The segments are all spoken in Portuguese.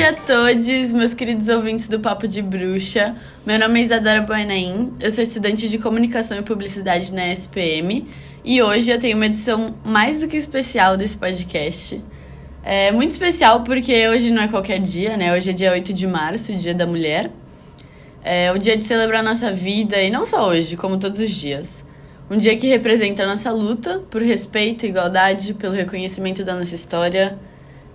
dia a todos, meus queridos ouvintes do Papo de Bruxa. Meu nome é Isadora Buenaim, eu sou estudante de Comunicação e Publicidade na SPM e hoje eu tenho uma edição mais do que especial desse podcast. É muito especial porque hoje não é qualquer dia, né? Hoje é dia 8 de março, Dia da Mulher. É o dia de celebrar a nossa vida e não só hoje, como todos os dias. Um dia que representa a nossa luta por respeito, igualdade, pelo reconhecimento da nossa história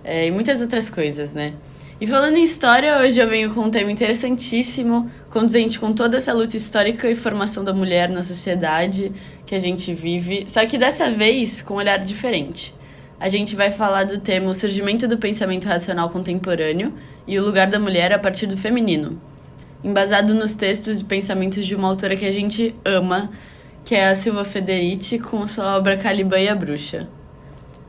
e muitas outras coisas, né? E falando em história, hoje eu venho com um tema interessantíssimo, condizente com toda essa luta histórica e formação da mulher na sociedade que a gente vive, só que dessa vez com um olhar diferente. A gente vai falar do tema o surgimento do pensamento racional contemporâneo e o lugar da mulher a partir do feminino, embasado nos textos e pensamentos de uma autora que a gente ama, que é a Silva Federici, com sua obra Caliban e a Bruxa.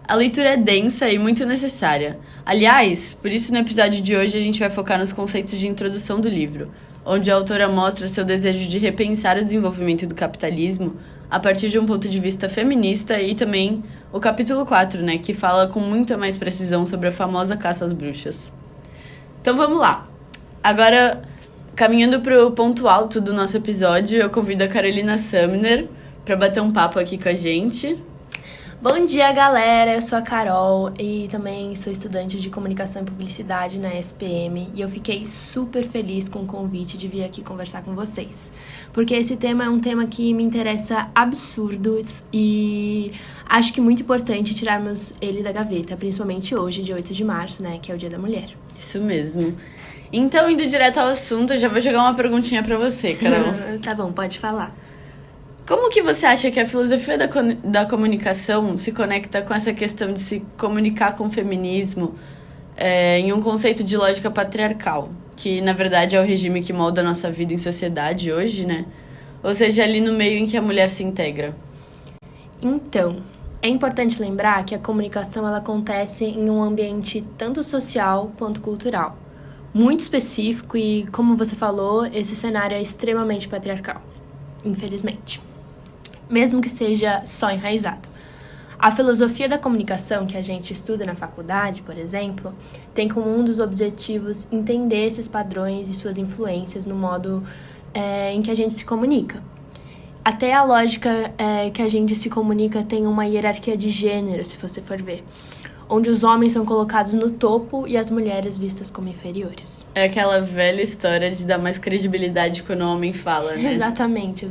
A leitura é densa e muito necessária. Aliás, por isso no episódio de hoje a gente vai focar nos conceitos de introdução do livro, onde a autora mostra seu desejo de repensar o desenvolvimento do capitalismo a partir de um ponto de vista feminista e também o capítulo 4, né, que fala com muita mais precisão sobre a famosa caça às bruxas. Então vamos lá. Agora, caminhando para o ponto alto do nosso episódio, eu convido a Carolina Sumner para bater um papo aqui com a gente. Bom dia, galera! Eu sou a Carol e também sou estudante de Comunicação e Publicidade na SPM e eu fiquei super feliz com o convite de vir aqui conversar com vocês, porque esse tema é um tema que me interessa absurdos e acho que muito importante tirarmos ele da gaveta, principalmente hoje, dia 8 de março, né, que é o Dia da Mulher. Isso mesmo. Então, indo direto ao assunto, eu já vou jogar uma perguntinha pra você, Carol. Tá bom, pode falar. Como que você acha que a filosofia da comunicação se conecta com essa questão de se comunicar com o feminismo em um conceito de lógica patriarcal, que na verdade é o regime que molda a nossa vida em sociedade hoje, né? Ou seja, ali no meio em que a mulher se integra? Então, é importante lembrar que a comunicação ela acontece em um ambiente tanto social quanto cultural, muito específico e, como você falou, esse cenário é extremamente patriarcal, infelizmente. Mesmo que seja só enraizado. A filosofia da comunicação que a gente estuda na faculdade, por exemplo, tem como um dos objetivos entender esses padrões e suas influências no modo em que a gente se comunica. Até a lógica que a gente se comunica tem uma hierarquia de gênero, se você for ver, onde os homens são colocados no topo e as mulheres vistas como inferiores. É aquela velha história de dar mais credibilidade quando o homem fala, né? Exatamente.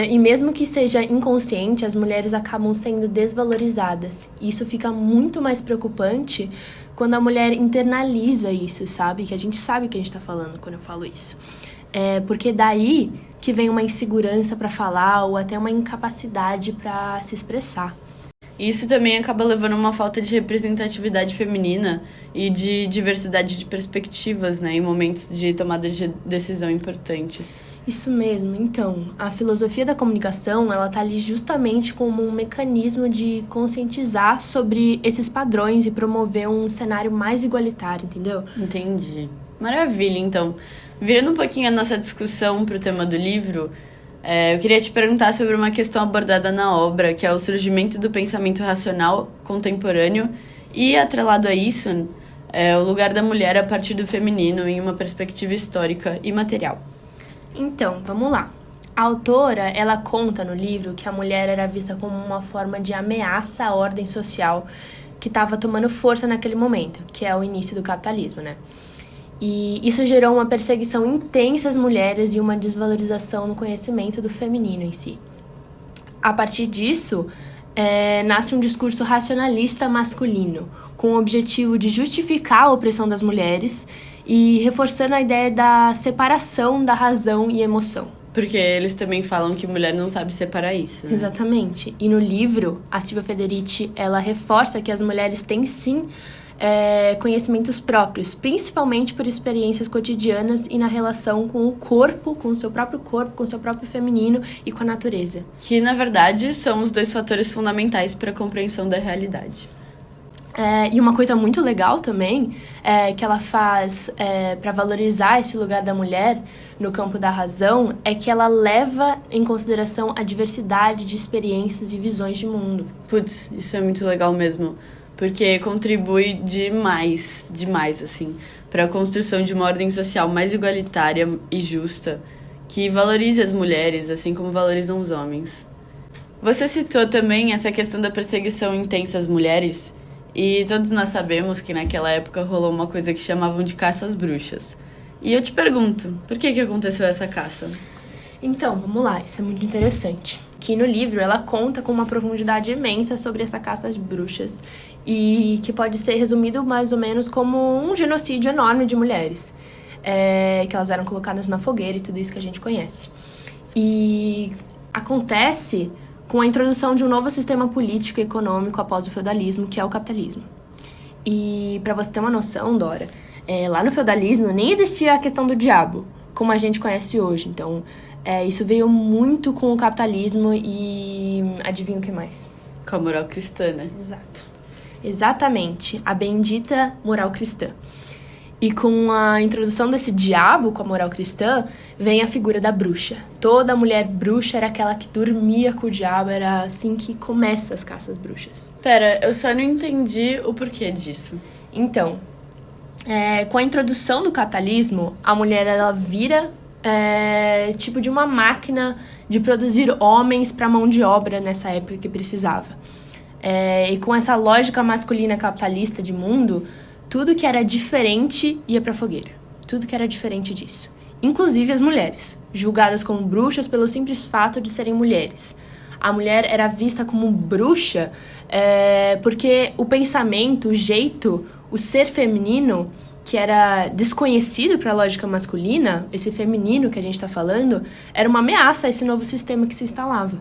E mesmo que seja inconsciente, as mulheres acabam sendo desvalorizadas. Isso fica muito mais preocupante quando a mulher internaliza isso, sabe? Que a gente sabe o que a gente tá falando quando eu falo isso. Porque daí que vem uma insegurança para falar ou até uma incapacidade para se expressar. Isso também acaba levando a uma falta de representatividade feminina e de diversidade de perspectivas, né, em momentos de tomada de decisão importantes. Isso mesmo. Então, a filosofia da comunicação, ela tá ali justamente como um mecanismo de conscientizar sobre esses padrões e promover um cenário mais igualitário, entendeu? Entendi. Maravilha, então. Virando um pouquinho a nossa discussão para o tema do livro, eu queria te perguntar sobre uma questão abordada na obra, que é o surgimento do pensamento racional contemporâneo e, atrelado a isso, o lugar da mulher a partir do feminino em uma perspectiva histórica e material. Então, vamos lá. A autora, ela conta no livro que a mulher era vista como uma forma de ameaça à ordem social que estava tomando força naquele momento, que é o início do capitalismo, né? E isso gerou uma perseguição intensa às mulheres e uma desvalorização no conhecimento do feminino em si. A partir disso, nasce um discurso racionalista masculino, com o objetivo de justificar a opressão das mulheres e reforçando a ideia da separação da razão e emoção. Porque eles também falam que mulher não sabe separar isso, né? Exatamente. E no livro, a Silva Federici, ela reforça que as mulheres têm sim conhecimentos próprios, principalmente por experiências cotidianas e na relação com o corpo, com o seu próprio corpo, com o seu próprio feminino e com a natureza. Que, na verdade, são os dois fatores fundamentais para a compreensão da realidade. E uma coisa muito legal também que ela faz para valorizar esse lugar da mulher no campo da razão é que ela leva em consideração a diversidade de experiências e visões de mundo. Putz, isso é muito legal mesmo. porque contribui demais, assim, para a construção de uma ordem social mais igualitária e justa, que valorize as mulheres, assim como valorizam os homens. Você citou também essa questão da perseguição intensa às mulheres, e todos nós sabemos que naquela época rolou uma coisa que chamavam de caça às bruxas. E eu te pergunto, por que aconteceu essa caça? Então, vamos lá, isso é muito interessante. Que no livro ela conta com uma profundidade imensa sobre essa caça às bruxas e que pode ser resumido mais ou menos como um genocídio enorme de mulheres, que elas eram colocadas na fogueira e tudo isso que a gente conhece. E acontece com a introdução de um novo sistema político e econômico após o feudalismo, que é o capitalismo. E para você ter uma noção, Dora, lá no feudalismo nem existia a questão do diabo, como a gente conhece hoje. Então, isso veio muito com o capitalismo e adivinha o que mais? Com a moral cristã, né? Exato. Exatamente, a bendita moral cristã. E com a introdução desse diabo com a moral cristã, vem a figura da bruxa. Toda mulher bruxa era aquela que dormia com o diabo, era assim que começa as caças bruxas. Pera, eu só não entendi o porquê disso. Então, com a introdução do capitalismo, a mulher ela vira tipo de uma máquina de produzir homens para mão de obra nessa época que precisava. E com essa lógica masculina capitalista de mundo, tudo que era diferente ia pra fogueira. Tudo que era diferente disso. Inclusive as mulheres, julgadas como bruxas pelo simples fato de serem mulheres. A mulher era vista como bruxa porque o pensamento, o jeito, o ser feminino, que era desconhecido para a lógica masculina, esse feminino que a gente está falando, era uma ameaça a esse novo sistema que se instalava.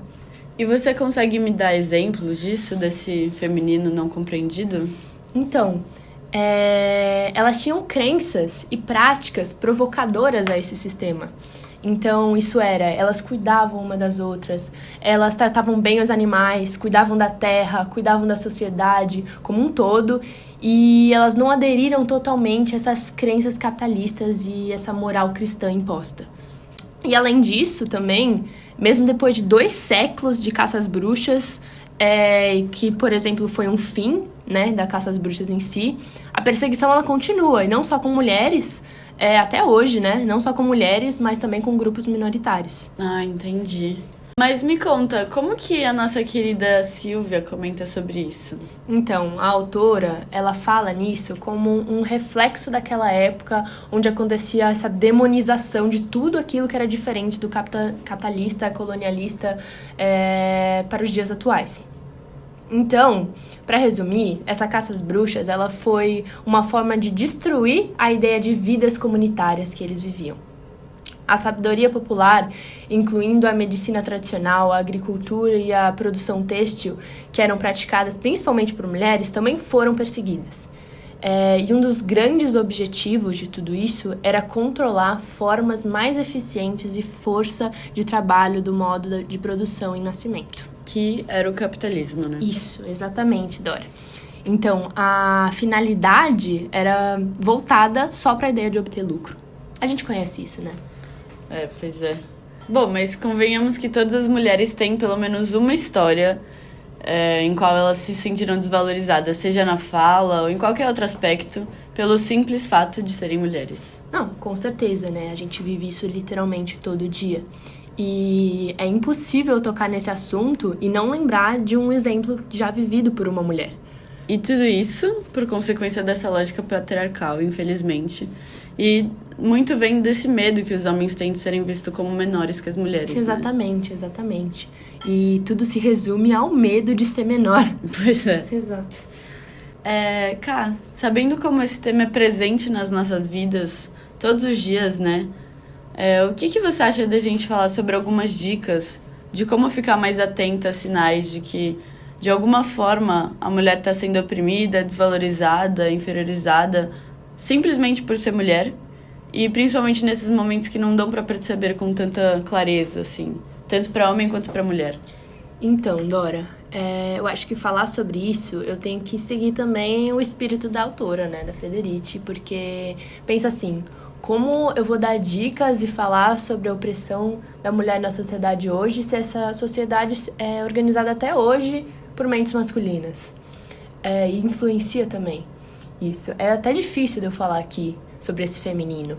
E você consegue me dar exemplos disso, desse feminino não compreendido? Então, elas tinham crenças e práticas provocadoras a esse sistema. Então, elas cuidavam uma das outras, elas tratavam bem os animais, cuidavam da terra, cuidavam da sociedade como um todo, e elas não aderiram totalmente a essas crenças capitalistas e essa moral cristã imposta. E além disso, também, mesmo depois de 2 séculos de caça às bruxas, que, por exemplo, foi um fim, né, da caça às bruxas em si, a perseguição ela continua, e não só com mulheres, até hoje, né, não só com mulheres, mas também com grupos minoritários. Ah, entendi. Mas me conta, como que a nossa querida Silvia comenta sobre isso? Então, a autora, ela fala nisso como um reflexo daquela época onde acontecia essa demonização de tudo aquilo que era diferente do capitalista, colonialista, para os dias atuais. Então, para resumir, essa caça às bruxas, ela foi uma forma de destruir a ideia de vidas comunitárias que eles viviam. A sabedoria popular, incluindo a medicina tradicional, a agricultura e a produção têxtil, que eram praticadas principalmente por mulheres, também foram perseguidas. E um dos grandes objetivos de tudo isso era controlar formas mais eficientes e força de trabalho do modo de produção e nascimento. Que era o capitalismo, né? Isso, exatamente, Dora. Então, a finalidade era voltada só para a ideia de obter lucro. A gente conhece isso, né? Pois é. Bom, mas convenhamos que todas as mulheres têm pelo menos uma história em qual elas se sentiram desvalorizadas, seja na fala ou em qualquer outro aspecto, pelo simples fato de serem mulheres. Não, com certeza, né? A gente vive isso literalmente todo dia. E é impossível tocar nesse assunto e não lembrar de um exemplo já vivido por uma mulher. E tudo isso por consequência dessa lógica patriarcal, infelizmente. E muito vem desse medo que os homens têm de serem vistos como menores que as mulheres. Exatamente, né? Exatamente. E tudo se resume ao medo de ser menor. Pois é. Exato. Ká, sabendo como esse tema é presente nas nossas vidas todos os dias, né? O que você acha da gente falar sobre algumas dicas de como ficar mais atenta a sinais de que, de alguma forma, a mulher está sendo oprimida, desvalorizada, inferiorizada, simplesmente por ser mulher? E principalmente nesses momentos que não dão para perceber com tanta clareza, assim, tanto para homem quanto para mulher. Então, Dora, eu acho que falar sobre isso, eu tenho que seguir também o espírito da autora, né, da Frederici, porque pensa assim, como eu vou dar dicas e falar sobre a opressão da mulher na sociedade hoje se essa sociedade é organizada até hoje por mentes masculinas? e influencia também isso. É até difícil de eu falar aqui sobre esse feminino.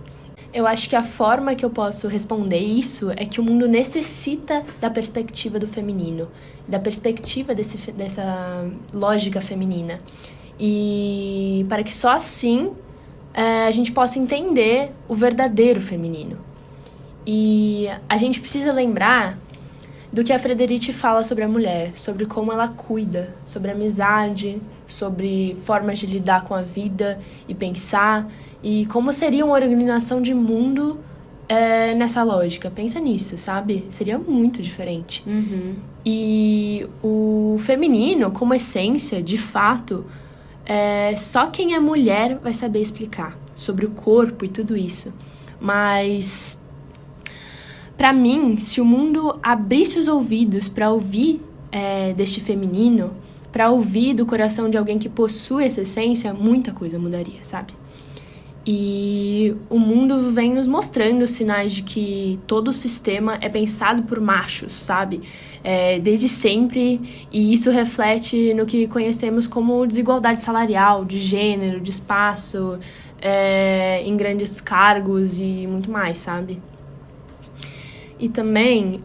Eu acho que a forma que eu posso responder isso é que o mundo necessita da perspectiva do feminino, da perspectiva dessa lógica feminina. E para que só assim a gente possa entender o verdadeiro feminino. E a gente precisa lembrar do que a Frederici fala sobre a mulher, sobre como ela cuida, sobre amizade, sobre formas de lidar com a vida e pensar, e como seria uma organização de mundo nessa lógica. Pensa nisso, sabe? Seria muito diferente. Uhum. E o feminino, como essência, de fato, só quem é mulher vai saber explicar sobre o corpo e tudo isso. Mas, pra mim, se o mundo abrisse os ouvidos para ouvir deste feminino, para ouvir do coração de alguém que possui essa essência, muita coisa mudaria, sabe? E o mundo vem nos mostrando sinais de que todo o sistema é pensado por machos, sabe? Desde sempre, e isso reflete no que conhecemos como desigualdade salarial, de gênero, de espaço, em grandes cargos e muito mais, sabe? E também,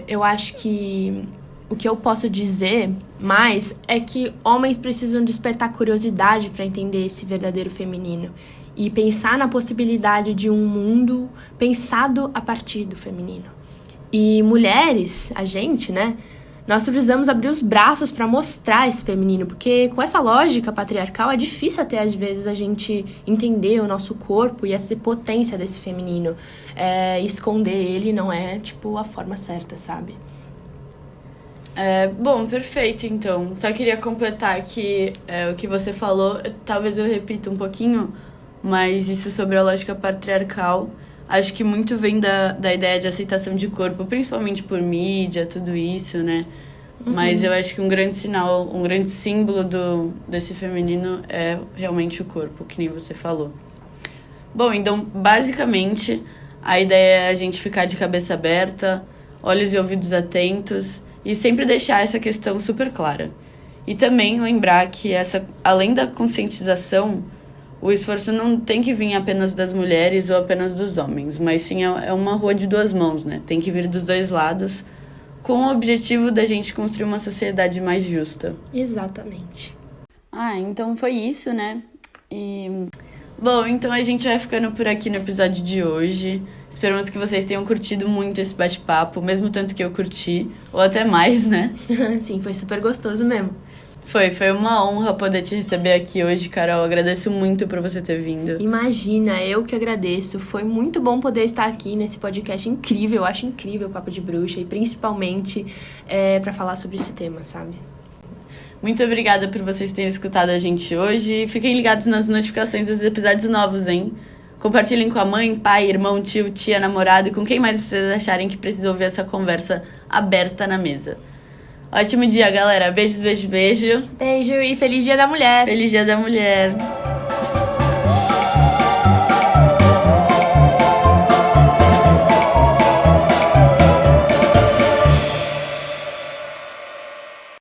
eu acho que o que eu posso dizer mais é que homens precisam despertar curiosidade para entender esse verdadeiro feminino e pensar na possibilidade de um mundo pensado a partir do feminino. E mulheres, a gente, né? Nós precisamos abrir os braços para mostrar esse feminino, porque com essa lógica patriarcal é difícil até às vezes a gente entender o nosso corpo e essa potência desse feminino. Esconder ele não é, tipo, a forma certa, sabe? Bom, perfeito, então. Só queria completar que o que você falou, talvez eu repita um pouquinho, mas isso sobre a lógica patriarcal, acho que muito vem da ideia de aceitação de corpo, principalmente por mídia, tudo isso, né? Uhum. Mas eu acho que um grande sinal, um grande símbolo desse feminino é realmente o corpo, que nem você falou. Bom, então, basicamente, a ideia é a gente ficar de cabeça aberta, olhos e ouvidos atentos, e sempre deixar essa questão super clara. E também lembrar que além da conscientização, o esforço não tem que vir apenas das mulheres ou apenas dos homens, mas sim é uma rua de duas mãos, né? Tem que vir dos dois lados, com o objetivo da gente construir uma sociedade mais justa. Exatamente. Então foi isso, né? Bom, então a gente vai ficando por aqui no episódio de hoje. Esperamos que vocês tenham curtido muito esse bate-papo, mesmo tanto que eu curti, ou até mais, né? Sim, foi super gostoso mesmo. Foi uma honra poder te receber aqui hoje, Carol. Agradeço muito por você ter vindo. Imagina, eu que agradeço. Foi muito bom poder estar aqui nesse podcast incrível. Eu acho incrível o Papo de Bruxa e principalmente para falar sobre esse tema, sabe? Muito obrigada por vocês terem escutado a gente hoje. Fiquem ligados nas notificações dos episódios novos, hein? Compartilhem com a mãe, pai, irmão, tio, tia, namorado e com quem mais vocês acharem que precisa ouvir essa conversa aberta na mesa. Ótimo dia, galera. Beijos, beijo, beijo. Beijo e feliz Dia da Mulher. Feliz Dia da Mulher.